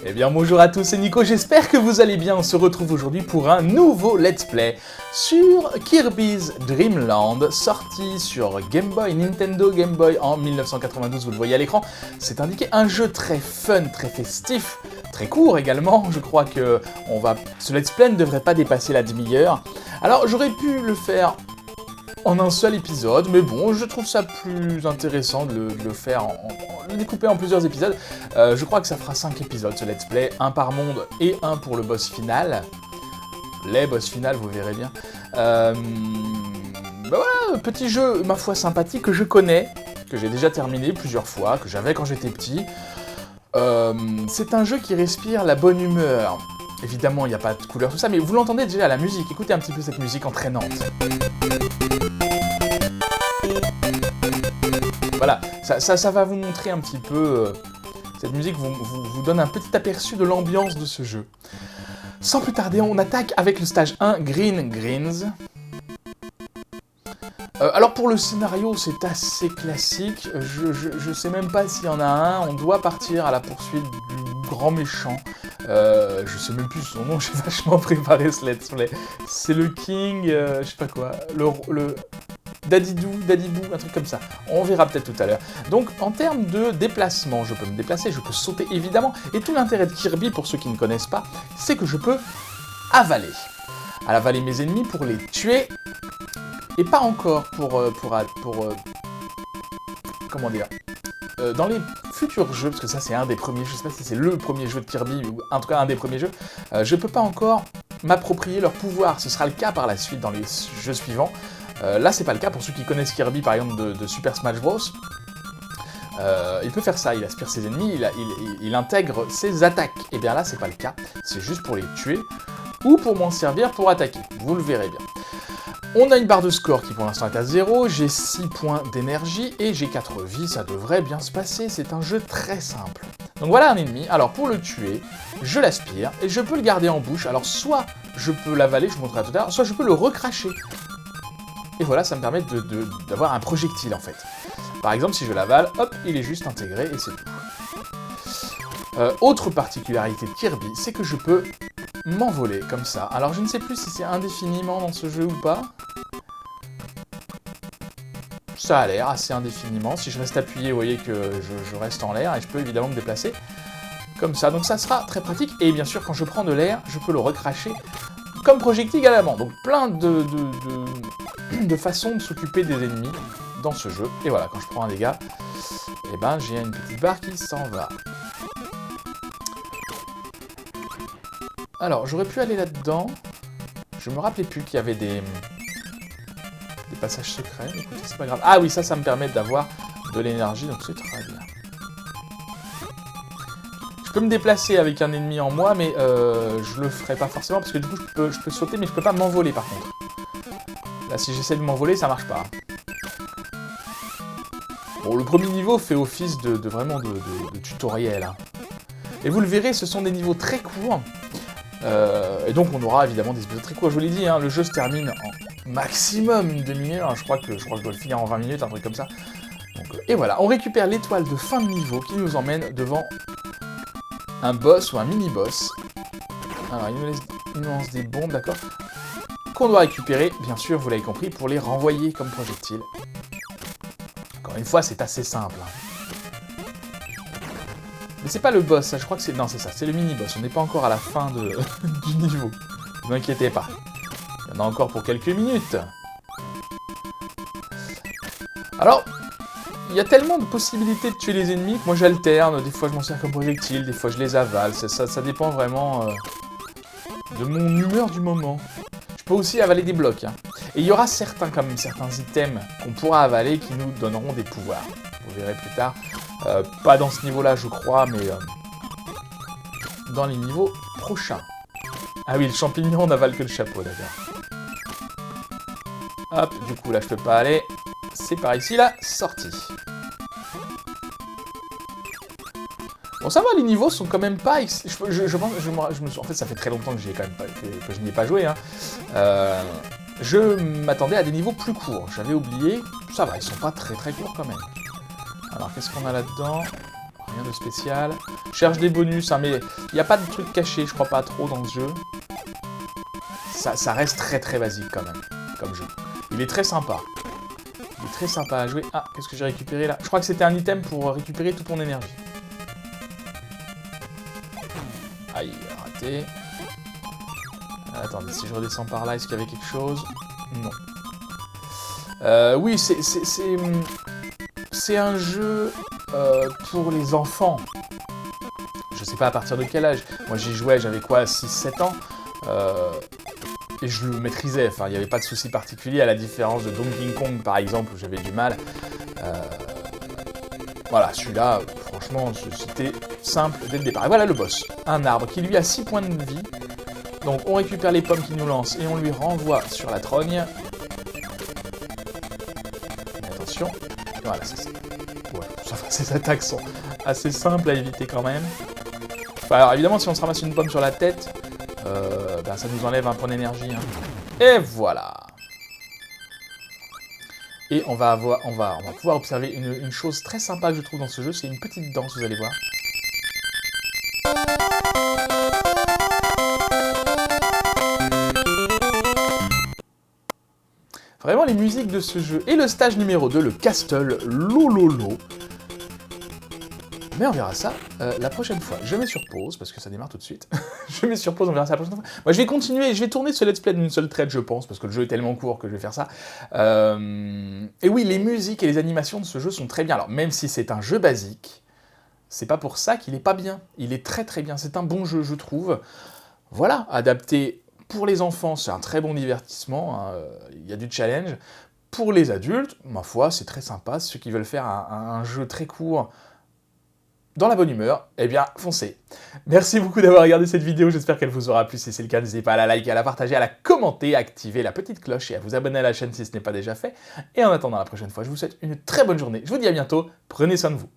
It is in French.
Eh bien bonjour à tous, c'est Nico, j'espère que vous allez bien. On se retrouve aujourd'hui pour un nouveau let's play sur Kirby's Dream Land, sorti sur Game Boy, Nintendo Game Boy en 1992, vous le voyez à l'écran. C'est indiqué un jeu très fun, très festif, très court également. Je crois que ce let's play ne devrait pas dépasser la demi-heure. Alors j'aurais pu le faire en un seul épisode, mais bon, je trouve ça plus intéressant de le faire le découper en plusieurs épisodes. Je crois que ça fera 5 épisodes ce let's play, un par monde et un pour le boss final. Les boss finales, vous verrez bien. Bah voilà, petit jeu, ma foi, sympathique, que je connais, que j'ai déjà terminé plusieurs fois, que j'avais quand j'étais petit. C'est un jeu qui respire la bonne humeur. Évidemment, il n'y a pas de couleur, tout ça, mais vous l'entendez déjà à la musique. Écoutez un petit peu cette musique entraînante. Voilà, ça va vous montrer un petit peu... cette musique vous donne un petit aperçu de l'ambiance de ce jeu. Sans plus tarder, on attaque avec le stage 1, Green Greens. Alors pour le scénario, c'est assez classique. Je sais même pas s'il y en a un. On doit partir à la poursuite du grand méchant. Je sais même plus son nom, j'ai vachement préparé ce let's play. C'est le King, je sais pas quoi, le Daddy Boo, un truc comme ça. On verra peut-être tout à l'heure. Donc en termes de déplacement, je peux me déplacer, je peux sauter évidemment. Et tout l'intérêt de Kirby, pour ceux qui ne connaissent pas, c'est que je peux avaler. Avaler mes ennemis pour les tuer. Et pas encore comment dire, dans les futurs jeux, parce que ça c'est un des premiers, je sais pas si c'est le premier jeu de Kirby, ou en tout cas un des premiers jeux, je peux pas encore m'approprier leur pouvoir. Ce sera le cas par la suite dans les jeux suivants. Là c'est pas le cas pour ceux qui connaissent Kirby par exemple de Super Smash Bros. Il peut faire ça, il aspire ses ennemis, il intègre ses attaques. Et bien là c'est pas le cas, c'est juste pour les tuer, ou pour m'en servir pour attaquer, vous le verrez bien. On a une barre de score qui pour l'instant est à 0, j'ai 6 points d'énergie et j'ai 4 vies, ça devrait bien se passer, c'est un jeu très simple. Donc voilà un ennemi, alors pour le tuer, je l'aspire et je peux le garder en bouche, alors soit je peux l'avaler, je vous montrerai tout à l'heure, soit je peux le recracher. Et voilà, ça me permet d'avoir un projectile en fait. Par exemple, si je l'avale, hop, il est juste intégré et c'est tout. Autre particularité de Kirby, c'est que je peux m'envoler comme ça. Alors je ne sais plus si c'est indéfiniment dans ce jeu ou pas. Ça a l'air assez indéfiniment. Si je reste appuyé, vous voyez que je reste en l'air et je peux évidemment me déplacer comme ça. Donc ça sera très pratique. Et bien sûr, quand je prends de l'air, je peux le recracher comme projectile également. Donc plein de façons de s'occuper des ennemis dans ce jeu. Et voilà, quand je prends un dégât, eh ben, j'ai une petite barre qui s'en va. Alors, j'aurais pu aller là-dedans. Je me rappelais plus qu'il y avait des passages secrets. Écoutez, c'est pas grave. Ah oui, ça me permet d'avoir de l'énergie, donc c'est très bien. Je peux me déplacer avec un ennemi en moi, mais je le ferai pas forcément, parce que du coup, je peux sauter, mais je peux pas m'envoler par contre. Là, si j'essaie de m'envoler, ça marche pas. Bon, le premier niveau fait office vraiment de tutoriel. Hein. Et vous le verrez, ce sont des niveaux très courts. Et donc on aura évidemment des épisodes très courts, je vous l'ai dit, hein, le jeu se termine en maximum une demi-heure, hein, je crois que je dois le finir en 20 minutes, un truc comme ça. Donc, et voilà, on récupère l'étoile de fin de niveau qui nous emmène devant un boss ou un mini-boss. Alors il nous lance des bombes, d'accord, qu'on doit récupérer, bien sûr, vous l'avez compris, pour les renvoyer comme projectiles. Encore une fois, c'est assez simple. Hein. Mais c'est pas le boss, ça, je crois que c'est... Non, c'est ça, c'est le mini-boss. On n'est pas encore à la fin du niveau. Ne vous inquiétez pas. Il y en a encore pour quelques minutes. Alors, il y a tellement de possibilités de tuer les ennemis que moi j'alterne. Des fois je m'en sers comme projectile, des fois je les avale. Ça dépend vraiment de mon humeur du moment. Je peux aussi avaler des blocs. Hein. Et il y aura certains items qu'on pourra avaler qui nous donneront des pouvoirs. Vous verrez plus tard. Pas dans ce niveau-là, je crois, mais dans les niveaux prochains. Ah oui, le champignon n'avale que le chapeau, d'accord. Hop, du coup, là, je peux pas aller. C'est par ici, là, sortie. Bon, ça va, les niveaux sont quand même pas... En fait, ça fait très longtemps que je n'y ai pas joué, hein. Je m'attendais à des niveaux plus courts, j'avais oublié. Ça va, ils sont pas très courts quand même. Alors, qu'est-ce qu'on a là-dedans? Rien de spécial. Je cherche des bonus, hein, mais il n'y a pas de trucs cachés, je crois pas trop dans ce jeu. Ça reste très basique quand même, comme jeu. Il est très sympa. Il est très sympa à jouer. Ah, qu'est-ce que j'ai récupéré là? Je crois que c'était un item pour récupérer toute mon énergie. Aïe, raté. Attendez, si je redescends par là, est-ce qu'il y avait quelque chose? Non. Oui, c'est un jeu pour les enfants. Je sais pas à partir de quel âge. Moi, j'y jouais, j'avais quoi, 6-7 ans et je le maîtrisais. Enfin, il n'y avait pas de souci particulier, à la différence de Donkey Kong, par exemple, où j'avais du mal. Voilà, celui-là, franchement, c'était simple dès le départ. Et voilà le boss. Un arbre qui lui a 6 points de vie. Donc on récupère les pommes qu'il nous lance et on lui renvoie sur la trogne. Mais attention. Voilà, c'est ça. Ouais, ces attaques sont assez simples à éviter quand même. Enfin, alors évidemment, si on se ramasse une pomme sur la tête, ben, ça nous enlève un point d'énergie. Hein. Et voilà. Et on va pouvoir observer une chose très sympa que je trouve dans ce jeu, c'est une petite danse, vous allez voir. Vraiment, les musiques de ce jeu. Et le stage numéro 2, le Castle Lololo. Mais on verra ça la prochaine fois. Je mets sur pause, parce que ça démarre tout de suite. Je mets sur pause, on verra ça la prochaine fois. Moi, je vais continuer, je vais tourner ce let's play d'une seule traite, je pense, parce que le jeu est tellement court que je vais faire ça. Et oui, les musiques et les animations de ce jeu sont très bien. Alors, même si c'est un jeu basique, c'est pas pour ça qu'il est pas bien. Il est très bien. C'est un bon jeu, je trouve. Voilà, adapté pour les enfants, c'est un très bon divertissement. Hein. Il y a du challenge. Pour les adultes, ma foi, c'est très sympa. Ceux qui veulent faire un jeu très court, dans la bonne humeur, eh bien, foncez. Merci beaucoup d'avoir regardé cette vidéo, j'espère qu'elle vous aura plu. Si c'est le cas, n'hésitez pas à la liker, à la partager, à la commenter, à activer la petite cloche et à vous abonner à la chaîne si ce n'est pas déjà fait. Et en attendant la prochaine fois, je vous souhaite une très bonne journée. Je vous dis à bientôt, prenez soin de vous.